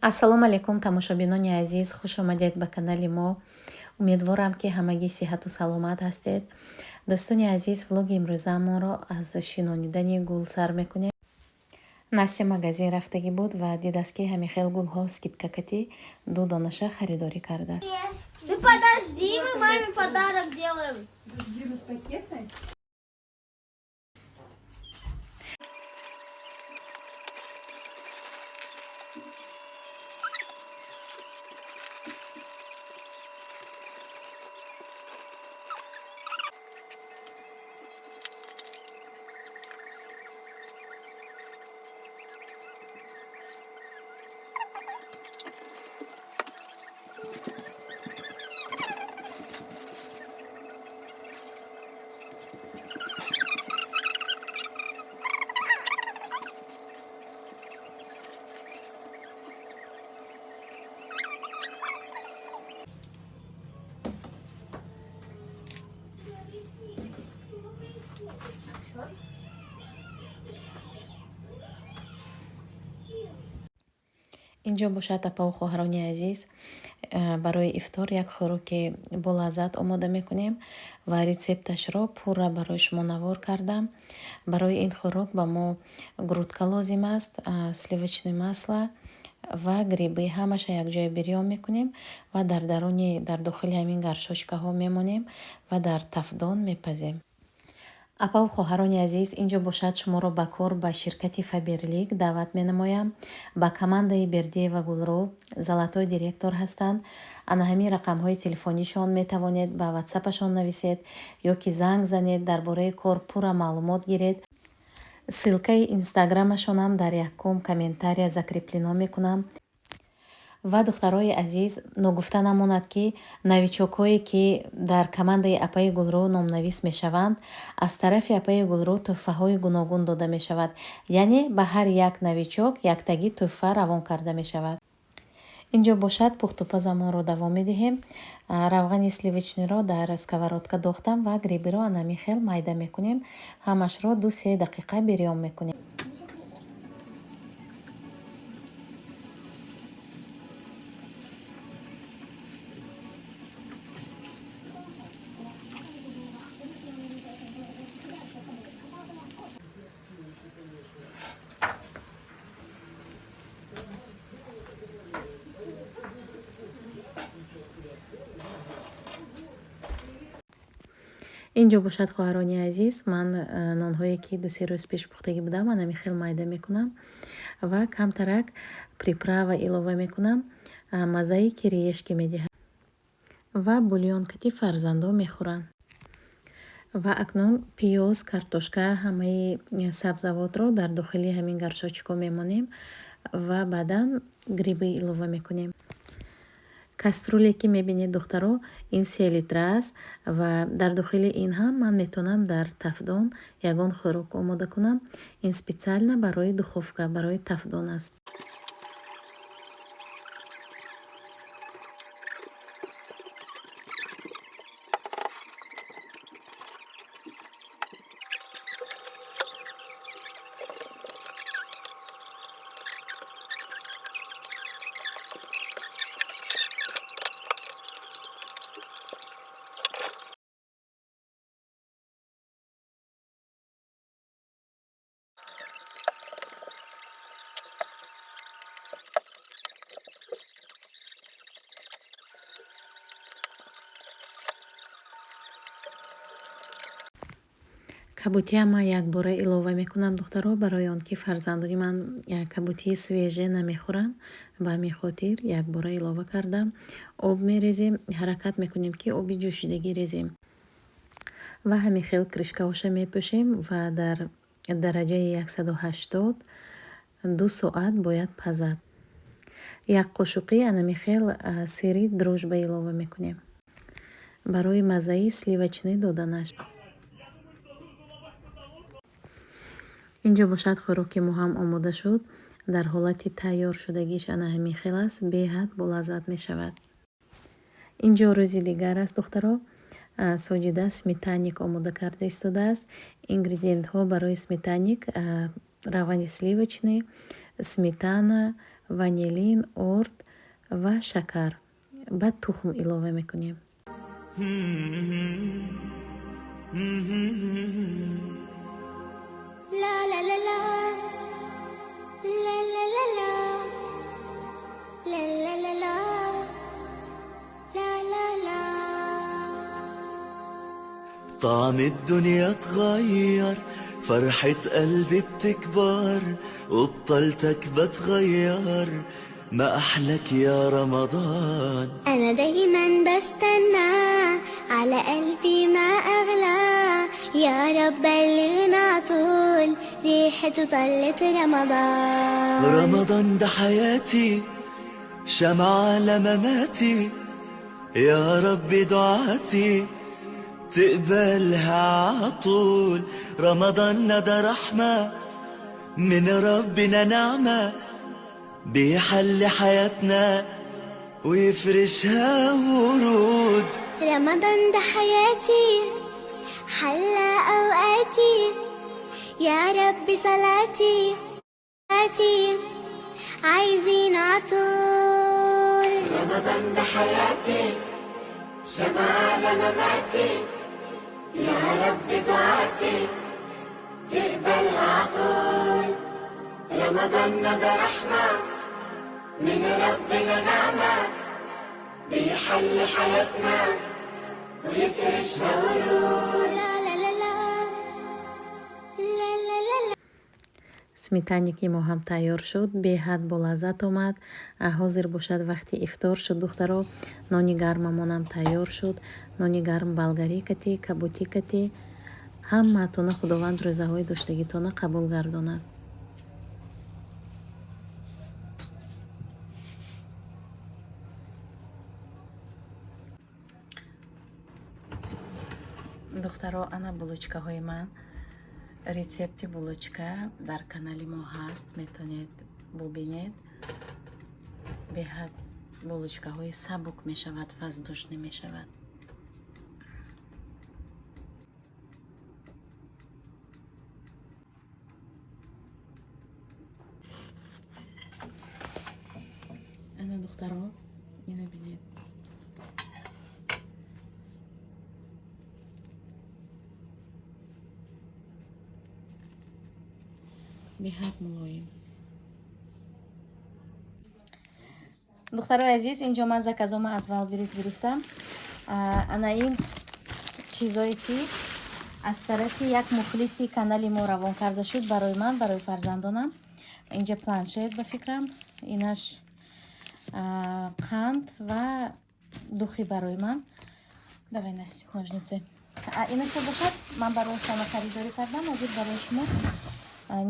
ассалому алайкум тамошобинони азиз, хуш омадед ба канали мо. Умедворам ки ҳамагӣ сиҳату саломат ҳастед. дӯстони азиз, влоги имрӯзаамонро аз шинонидани гул сар мекунем. Настя магазин рафтагӣ буд ва дидаст ки ҳамин хел гулҳо скидкакати 2 донаша харидорӣ кардааст. Ты подожди, мы маме подарок делаем. инҷо бошад апаву хоҳарони азиз, барои ифтор як хӯроки болаззат омода мекунем ва рецепташро пурра барои шумо навор кардам. Барои ин хӯрок ба мо грудка лозим аст, сливочное масло ва грибы. Ҳамаша якҷоя бирён мекунем ва дар дохили ҳамин гаршочкаҳо мемонем ва дар тафдон мепазем. апаву хоҳарони азиз, инҷо бошад шуморо ба кор ба ширкати Фаберлик даъват менамоям. Ба командаи Бердиева Гулрӯ, Золотой директор ҳастанд. ана ҳамин рақамҳои телефонишон метавонед ба ватсапашон нависед ё ки занг занед, дар бораи кор пурра маълумот гиред. силкаи инстаграмашонам дар якум комментария закреплено мекунам. ва духтарои азиз, ногуфта намонад ки навичокҳое ки дар командаи апаи гулрӯ номнавис мешаванд, аз тарафи апаи гулрӯ тӯҳфаҳои гуногун дода мешавад. яъне ба ҳар як навичок яктагӣ тӯҳфа равон карда мешавад. инҷо бошад пухтупазамонро давом медиҳем. равғани сливочниро дар сковородка дохтам ва грибиро анами хел майда мекунем. ҳамашро 2-3 дақиқа бирён мекунем. инҷо бошад хоҳарони азиз, ман нонҳое ки 2-3 рӯз пеш пухтагӣ будам анами хел майда мекунам ва камтарак приправа илова мекунам. маззаи кириешки медиҳад ва бульёнкати фарзандон мехӯранд. ва акнун пиёз, картошка, ҳамаи сабзавотро дар дохили ҳамин гаршочкҳо мемонем ва баъдан грибы илова мекунем. каструле ки мебинед духтаро, ин 3 литра аст ва дар дохили ин ҳам ман метавонам дар тафдон ягон хӯрок омода кунам. ин специально барои духовка, барои тафдон аст. кабутиам ман якбора илова мекунам духтаро, барои он ки фарзандони ман кабутии свеже намехӯранд. ба ҳамин хотир якбора илова кардам. об мерезем, ҳаракат мекунем ки оби ҷӯшидагӣ резем ва ҳамин хел кришкаҳоша мепӯшем ва дар дараҷаи 180 2 соат бояд пазад. як қошуқи анами хел сири дрӯжба илова мекунем барои маззаи сливочный доданаш. инҷо бошад хӯроки мо ҳам омода шуд. дар ҳолати тайёр шудагиш ана ҳамин хел аст, беҳад болаззат мешавад. инҷо рӯзи дигар аст духтаро. соҷида сметанник омода карда истодааст. ингредиентҳо барои сметанник: равғани сливочный, сметана ванилин, орд ва шакар. баъд тухм илова мекунем. La la la la. La la la la. La la la la. La la la. طعم الدنيا اتغير، فرحة قلبي بتكبر، وبطلتك بتغير، ما أحلك يا رمضان. أنا دايما بستنى، على قلبي ما أغلى، يا رب بلغنا طول ريحته طلت رمضان. رمضان ده حياتي، شمعة لمماتي، يا رب دعاتي تقبلها عطول. رمضان ده رحمة من ربنا، نعمة بيحل حياتنا ويفرشها ورود. رمضان ده حياتي، حلى أوقاتي، يا رب صلاتي آتي عايزين عطول. رمضان ده حياتي، شمعة لمماتي، يا رب دعاتي تقبلها عطول. رمضان ده رحمة من ربنا، نعمة بيحل حياتنا ويفرشها ورود. لا لا لا لا. لا لا لا لا. сметаники мо ҳам тайёр шуд, беҳад болаззат омад. ҳозир бошад вақти ифтор шуд. духтаро, нони гармамонам тайёр шуд. нони гарм болгарӣ катӣ, кабутӣ катӣ. ҳамаатона худованд рӯзаҳои доштагитона қабул гардонад. духтаро, ана булочкаҳои ман. рецепти булочка дар канали мо ҳаст, метавонед бубинед. беҳад булочкаҳои сабук мешавад, фаздуш намешавад. ана духтаро, ина бинед. беҳад мулоим. духтарои азиз, инҷо ман заказома аз валбирис гирифтам. ана ин чизое ки аз тарафи як мухлиси канали мо равон карда шуд барои ман, барои фарзандонам. инҷа планшет ба фикрам, инаш қанд ва духи барои ман. давай наси ножнице. инаша бошад, ман барои хона харидорӣ кардам. ҳозир барои шумо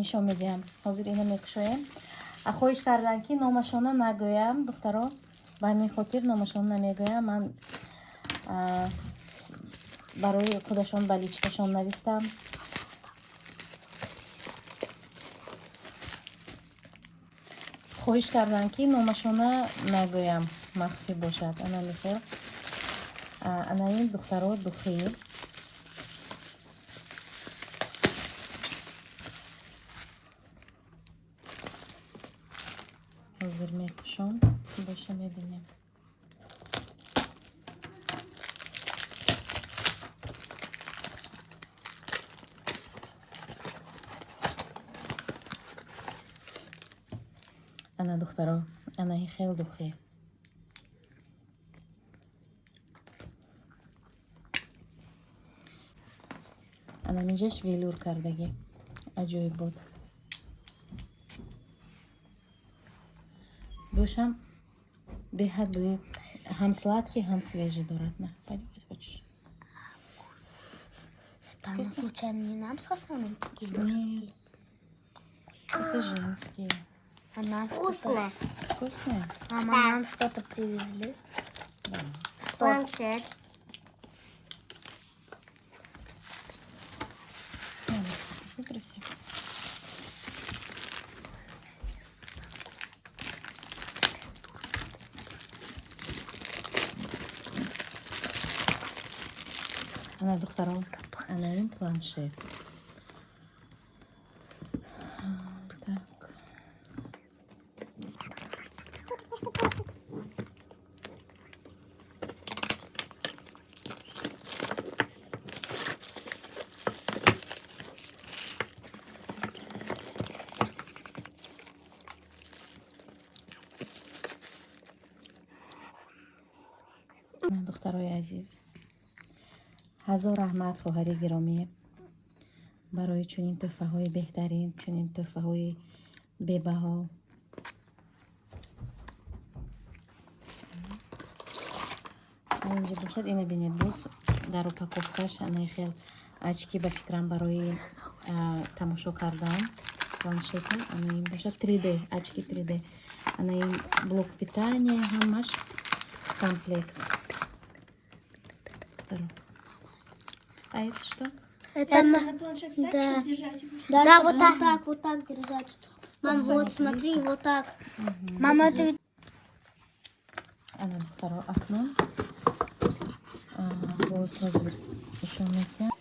нишон медиҳам. ҳозир ина мекушоем. хоҳиш кардан ки номашона нагӯям, духтаро, ба ҳамин хотир номашона намегӯям. ман барои худашон ба личкашон навистам. хоҳиш кардан ки номашона нагӯям, махфӣ бошад. ана мисол ана ин духтаро духӣ. ҳозир мекушом, боша мебинем. ана духтаро, ана ин хел духе. ана минҷаш велюр кардагӣ аҷоиб буд. бошам беҳад бӯи ҳам сладкий, ҳам свежий дорад. На, пойдем, хочешь? Там случайно не нам с Хасаном такие Нет. Это женские. А нам вкусно. Вкусные? Мама, нам что-то привезли. Да. Планшет. Какой красивый. Она духтаром. Она им планшет. Так. духтарои азиз, ҳазор раҳмат хоҳари гиромӣ барои чунин тӯҳфаҳои беҳтарин, чунин тӯҳфаҳои бебаҳо. инҷа бошад, ина бинед, боз дар упаковкаш анаи хел очки ба фикрам барои тамошо кардан. Планшета анаин бошад 3D, очки 3D. Анаин блок питания, ҳамаш комплект. А это что? Это планшет ставишь, да. чтобы держать его? Да, вот так держать. Мам, вот смотри, вот так. Мама, это ведь... Ана духтаро акнун боз ҳозир нишон медиҳам.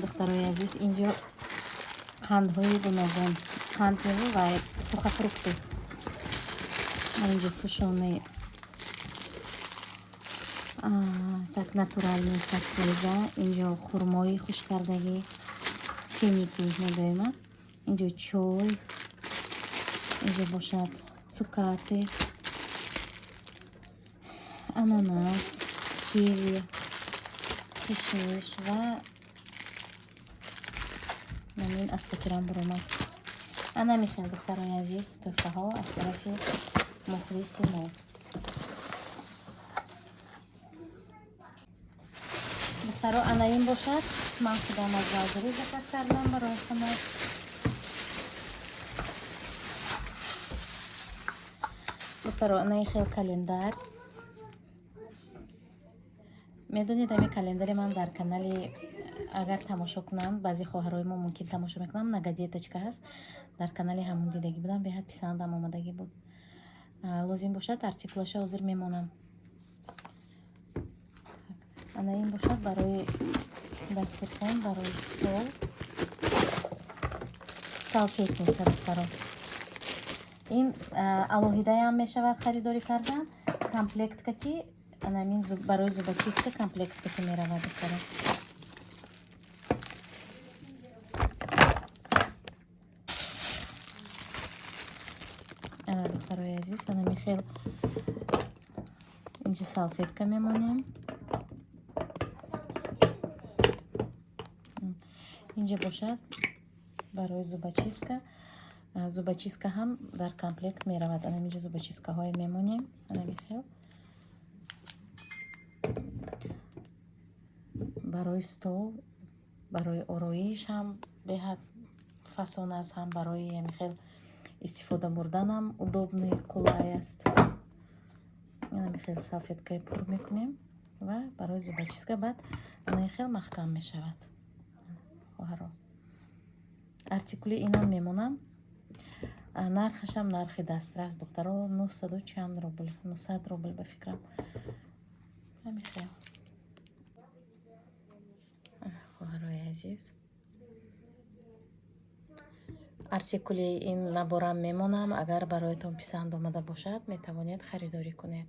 духтарои азиз, инҷо қандҳои гуногун, қандҳои ва сухафрукти, инҷо сушони так натурални сафреза, инҷо хурмои хушккардагӣ, финики медоима, инҷо чой, инҷо бошад цукати, ананас, киви, кишмиш ва намин аз фикрам буромад. Ана мехел духтарои азиз, тӯҳфаҳо аз тарафи мухлиси мо. духтаро, ана ин бошад, ман худам аз валзири заказ кардам барои шумо. духтаро, ана ин хел календар. медонед, ами календари ман дар канали, агар тамошо кунам, баъзи хоҳарои мо мумкин тамошо мекунам, на газетачка ҳаст, дар канали ҳамон дидагӣ будам, беҳад писандам омадагӣ буд. лозим бошад артикулаша ҳозир мемонам. ана ин бошад барои дастурхон, барои стол, салфетница духтаро. ин алоҳидаам мешавад харидорӣ кардан, комплектка ки анамин барои зубочистка комплектка ки меравад духтаро. ана духтарои азиз, ана мехел инҷа салфетка мемонем. инҷа бошад барои зубочистка. зубочистка ҳам дар комплект меравад. ана инҷа зубочисткаҳое мемонем. ана мехел барои стол, барои ороиш ҳам беҳад фасон аст, ҳам барои мехел истифода бурданам удобный, қулай аст. ана мехел салфеткаи пур мекунем ва барои зубочистка баъд ана хел маҳкам мешавад. хоҳаро, артикули инам мемонам. нархашам нархи дастрас духтаро, 900 чанд рубл, 900 рубл ба фикрам. ҳамихел хоҳарои азиз, артикули ин наборам мемонам. Агар бароятон писанд омада бошад, метавонед харидорӣ кунед.